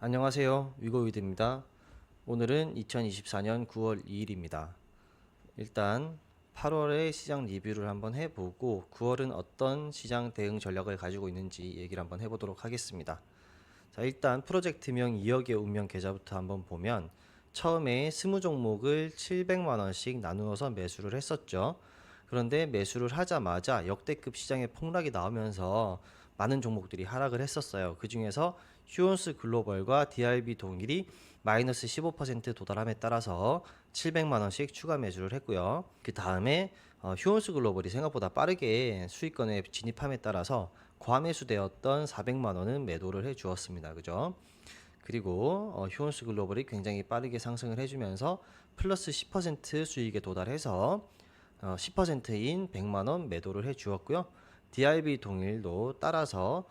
안녕하세요. 위고위드입니다. 오늘은 2024년 9월 2일입니다. 일단 8월의 시장 리뷰를 한번 해보고 9월은 어떤 시장 대응 전략을 가지고 있는지 얘기를 한번 해보도록 하겠습니다. 자, 일단 프로젝트명 2억의 운명 계좌부터 한번 보면 처음에 20종목을 700만원씩 나누어서 매수를 했었죠. 그런데 매수를 하자마자 역대급 시장의 폭락이 나오면서 많은 종목들이 하락을 했었어요. 그 중에서 휴온스 글로벌과 DRB 동일이 마이너스 15% 도달함에 따라서 700만원씩 추가 매수를 했고요. 그 다음에 휴온스 글로벌이 생각보다 빠르게 수익권에 진입함에 따라서 과매수되었던 400만원은 매도를 해 주었습니다. 그죠? 그리고 휴온스 글로벌이 굉장히 빠르게 상승을 해주면서 플러스 10% 수익에 도달해서 10%인 100만원 매도를 해 주었고요. DRB 동일도 따라서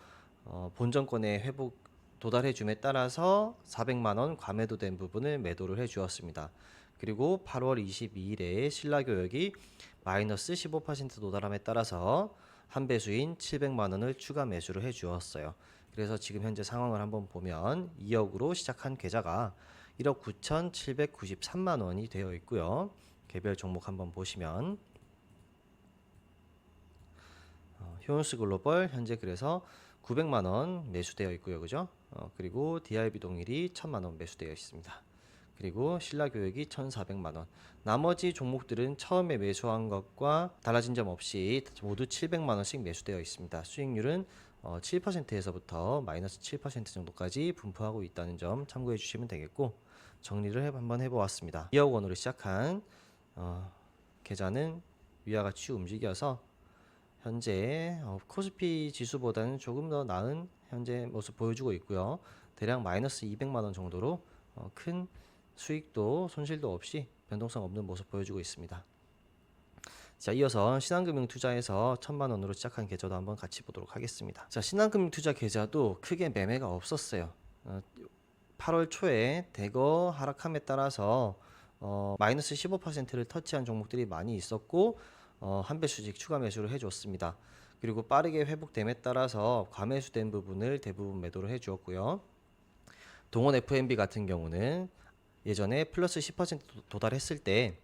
본전권의 회복 도달해 줌에 따라서 400만원 과매도된 부분을 매도를 해 주었습니다. 그리고 8월 22일에 신라교역이 마이너스 15% 도달함에 따라서 한 배수인 700만원을 추가 매수를 해 주었어요. 그래서 지금 현재 상황을 한번 보면 2억으로 시작한 계좌가 1억 9,793만원이 되어 있고요. 개별 종목 한번 보시면 휴온스 글로벌 현재 그래서 900만원 매수되어 있고요. 그죠? 그리고 DRB 동일이 1000만원 매수되어 있습니다. 그리고 신라교육이 1400만원. 나머지 종목들은 처음에 매수한 것과 달라진 점 없이 모두 700만원씩 매수되어 있습니다. 수익률은 7%에서부터 마이너스 7% 정도까지 분포하고 있다는 점 참고해 주시면 되겠고, 정리를 한번 해보았습니다. 2억 원으로 시작한 계좌는 위와 같이 움직여서 현재 코스피 지수보다는 조금 더 나은 현재 모습 보여주고 있고요. 대략 마이너스 200만원 정도로 큰 수익도 손실도 없이 변동성 없는 모습 보여주고 있습니다. 자, 이어서 신한금융투자에서 1000만원으로 시작한 계좌도 한번 같이 보도록 하겠습니다. 자, 신한금융투자 계좌도 크게 매매가 없었어요. 8월 초에 대거 하락함에 따라서 마이너스 15%를 터치한 종목들이 많이 있었고, 한 배수씩 추가 매수를 해줬습니다. 그리고 빠르게 회복됨에 따라서 과매수된 부분을 대부분 매도를 해주었고요. 동원 FNB 같은 경우는 예전에 플러스 10% 도달했을 때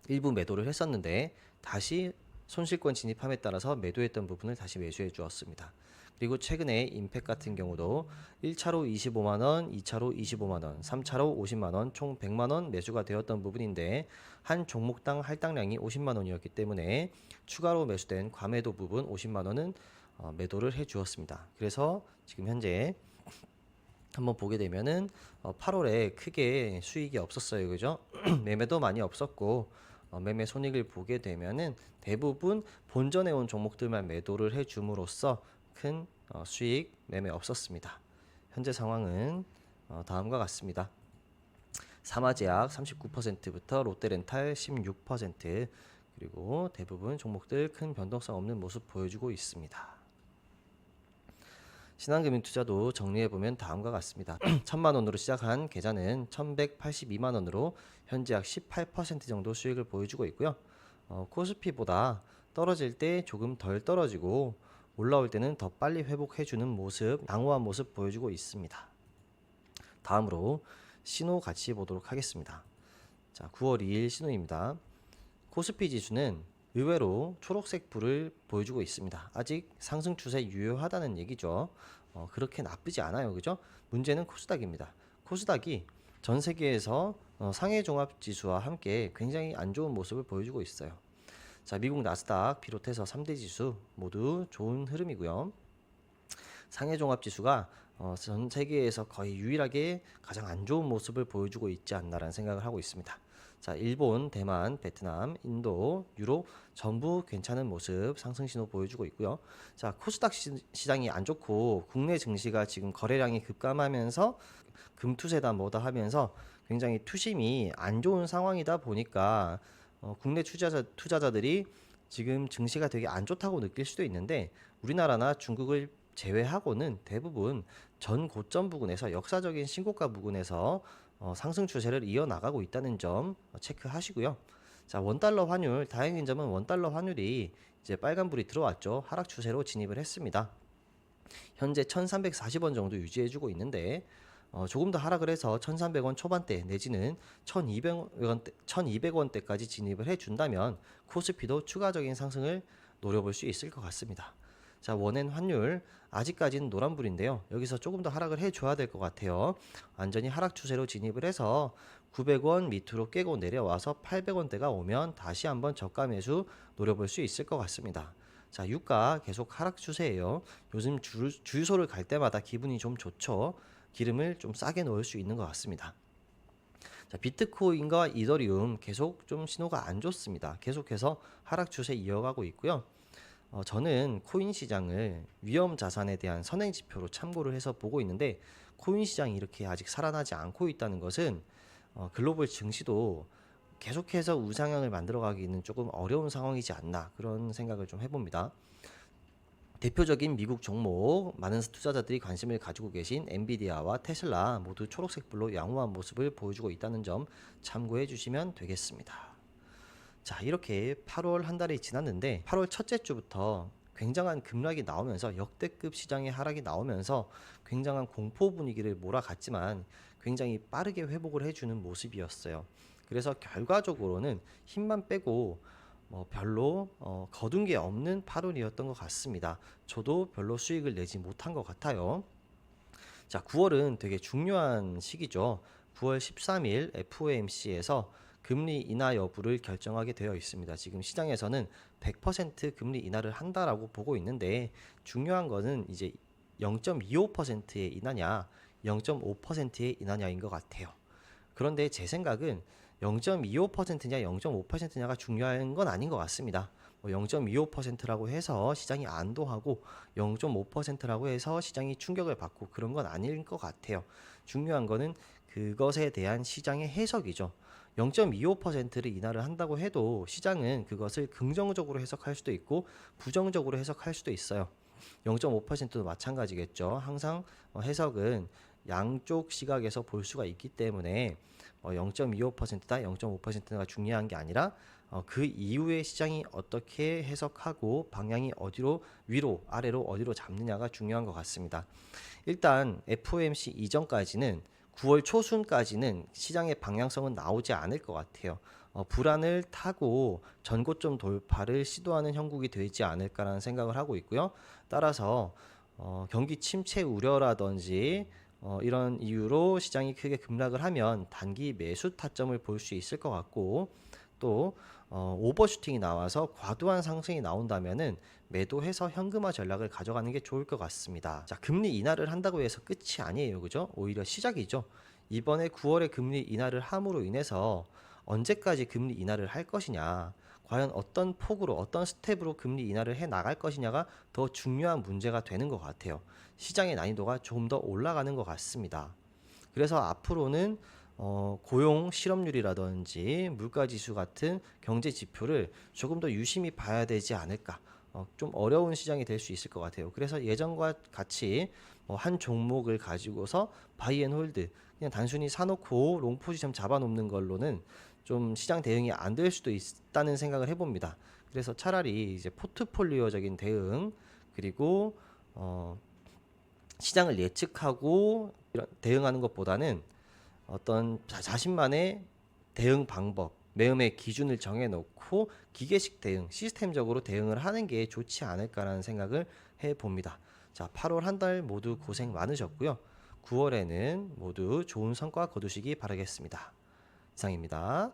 일부 매도를 했었는데 다시 손실권 진입함에 따라서 매도했던 부분을 다시 매수해 주었습니다. 그리고 최근에 임팩 같은 경우도 1차로 25만원, 2차로 25만원, 3차로 50만원, 총 100만원 매수가 되었던 부분인데 한 종목당 할당량이 50만원이었기 때문에 추가로 매수된 과매도 부분 50만원은 매도를 해 주었습니다. 그래서 지금 현재 한번 보게 되면은 8월에 크게 수익이 없었어요. 그죠? 매매도 많이 없었고 매매 손익을 보게 되면은 대부분 본전에 온 종목들만 매도를 해 줌으로써 큰 수익 매매 없었습니다. 현재 상황은 다음과 같습니다. 사마제약 39%부터 롯데렌탈 16%, 그리고 대부분 종목들 큰 변동성 없는 모습 보여주고 있습니다. 신한금융투자도 정리해보면 다음과 같습니다. 1000만원으로 시작한 계좌는 1182만원으로 현재 약 18% 정도 수익을 보여주고 있고요. 코스피보다 떨어질 때 조금 덜 떨어지고 올라올 때는 더 빨리 회복해주는 모습, 양호한 모습 보여주고 있습니다. 다음으로 신호 같이 보도록 하겠습니다. 자, 9월 2일 신호입니다. 코스피 지수는 의외로 초록색 불을 보여주고 있습니다. 아직 상승 추세 유효하다는 얘기죠. 그렇게 나쁘지 않아요. 그죠? 문제는 코스닥입니다. 코스닥이 전 세계에서 상해 종합 지수와 함께 굉장히 안 좋은 모습을 보여주고 있어요. 자, 미국 나스닥 비롯해서 3대 지수 모두 좋은 흐름이고요. 상해 종합 지수가 전 세계에서 거의 유일하게 가장 안 좋은 모습을 보여주고 있지 않나라는 생각을 하고 있습니다. 자, 일본, 대만, 베트남, 인도, 유럽 전부 괜찮은 모습 상승 신호 보여주고 있고요. 자, 코스닥 시장이 안 좋고 국내 증시가 지금 거래량이 급감하면서 금투세다 뭐다 하면서 굉장히 투심이 안 좋은 상황이다 보니까 국내 투자자들이 지금 증시가 되게 안 좋다고 느낄 수도 있는데 우리나라나 중국을 제외하고는 대부분 전 고점 부근에서 역사적인 신고가 부근에서 상승 추세를 이어나가고 있다는 점 체크하시고요. 자, 원달러 환율, 다행인 점은 원달러 환율이 이제 빨간불이 들어왔죠. 하락 추세로 진입을 했습니다. 현재 1340원 정도 유지해주고 있는데 조금 더 하락을 해서 1,300원 초반대 내지는 1,200원대까지 진입을 해준다면 코스피도 추가적인 상승을 노려볼 수 있을 것 같습니다. 자, 원엔 환율 아직까지는 노란불인데요. 여기서 조금 더 하락을 해줘야 될 것 같아요. 완전히 하락 추세로 진입을 해서 900원 밑으로 깨고 내려와서 800원대가 오면 다시 한번 저가 매수 노려볼 수 있을 것 같습니다. 자, 유가 계속 하락 추세예요. 요즘 주유소를 갈 때마다 기분이 좀 좋죠. 기름을 좀 싸게 넣을 수 있는 것 같습니다. 자, 비트코인과 이더리움 계속 좀 신호가 안 좋습니다. 계속해서 하락 추세 이어가고 있고요. 저는 코인 시장을 위험 자산에 대한 선행 지표로 참고를 해서 보고 있는데, 코인 시장이 이렇게 아직 살아나지 않고 있다는 것은 글로벌 증시도 계속해서 우상향을 만들어가기는 조금 어려운 상황이지 않나, 그런 생각을 좀 해봅니다. 대표적인 미국 종목, 많은 투자자들이 관심을 가지고 계신 엔비디아와 테슬라 모두 초록색불로 양호한 모습을 보여주고 있다는 점 참고해 주시면 되겠습니다. 자, 이렇게 8월 한 달이 지났는데 8월 첫째 주부터 굉장한 급락이 나오면서 역대급 시장의 하락이 나오면서 굉장한 공포 분위기를 몰아갔지만 굉장히 빠르게 회복을 해주는 모습이었어요. 그래서 결과적으로는 힘만 빼고 별로 거둔 게 없는 8월이었던 것 같습니다. 저도 별로 수익을 내지 못한 것 같아요. 자, 9월은 되게 중요한 시기죠. 9월 13일 FOMC에서 금리 인하 여부를 결정하게 되어 있습니다. 지금 시장에서는 100% 금리 인하를 한다라고 보고 있는데, 중요한 거는 이제 0.25%의 인하냐 0.5%의 인하냐인 것 같아요. 그런데 제 생각은 0.25%냐 0.5%냐가 중요한 건 아닌 것 같습니다. 0.25%라고 해서 시장이 안도하고 0.5%라고 해서 시장이 충격을 받고 그런 건 아닐 것 같아요. 중요한 거는 그것에 대한 시장의 해석이죠. 0.25%를 인하를 한다고 해도 시장은 그것을 긍정적으로 해석할 수도 있고 부정적으로 해석할 수도 있어요. 0.5%도 마찬가지겠죠. 항상 해석은 양쪽 시각에서 볼 수가 있기 때문에 0.25%다 0.5%가 중요한 게 아니라 그 이후에 시장이 어떻게 해석하고 방향이 어디로, 위로 아래로 어디로 잡느냐가 중요한 것 같습니다. 일단 FOMC 이전까지는 9월 초순까지는 시장의 방향성은 나오지 않을 것 같아요. 불안을 타고 전고점 돌파를 시도하는 형국이 되지 않을까라는 생각을 하고 있고요. 따라서 경기 침체 우려라든지 이런 이유로 시장이 크게 급락을 하면 단기 매수 타점을 볼 수 있을 것 같고, 또 오버슈팅이 나와서 과도한 상승이 나온다면은 매도해서 현금화 전략을 가져가는 게 좋을 것 같습니다. 자, 금리 인하를 한다고 해서 끝이 아니에요, 그죠? 오히려 시작이죠. 이번에 9월에 금리 인하를 함으로 인해서 언제까지 금리 인하를 할 것이냐, 과연 어떤 폭으로 어떤 스텝으로 금리 인하를 해 나갈 것이냐가 더 중요한 문제가 되는 것 같아요. 시장의 난이도가 조금 더 올라가는 것 같습니다. 그래서 앞으로는 고용 실업률이라든지 물가지수 같은 경제 지표를 조금 더 유심히 봐야 되지 않을까. 좀 어려운 시장이 될 수 있을 것 같아요. 그래서 예전과 같이 한 종목을 가지고서 바이앤홀드, 그냥 단순히 사놓고 롱 포지션 잡아놓는 걸로는 좀 시장 대응이 안 될 수도 있다는 생각을 해봅니다. 그래서 차라리 이제 포트폴리오적인 대응, 그리고 시장을 예측하고 대응하는 것보다는 어떤 자신만의 대응 방법, 매음의 기준을 정해놓고 기계식 대응, 시스템적으로 대응을 하는 게 좋지 않을까라는 생각을 해봅니다. 자, 8월 한 달 모두 고생 많으셨고요. 9월에는 모두 좋은 성과 거두시기 바라겠습니다. 이상입니다.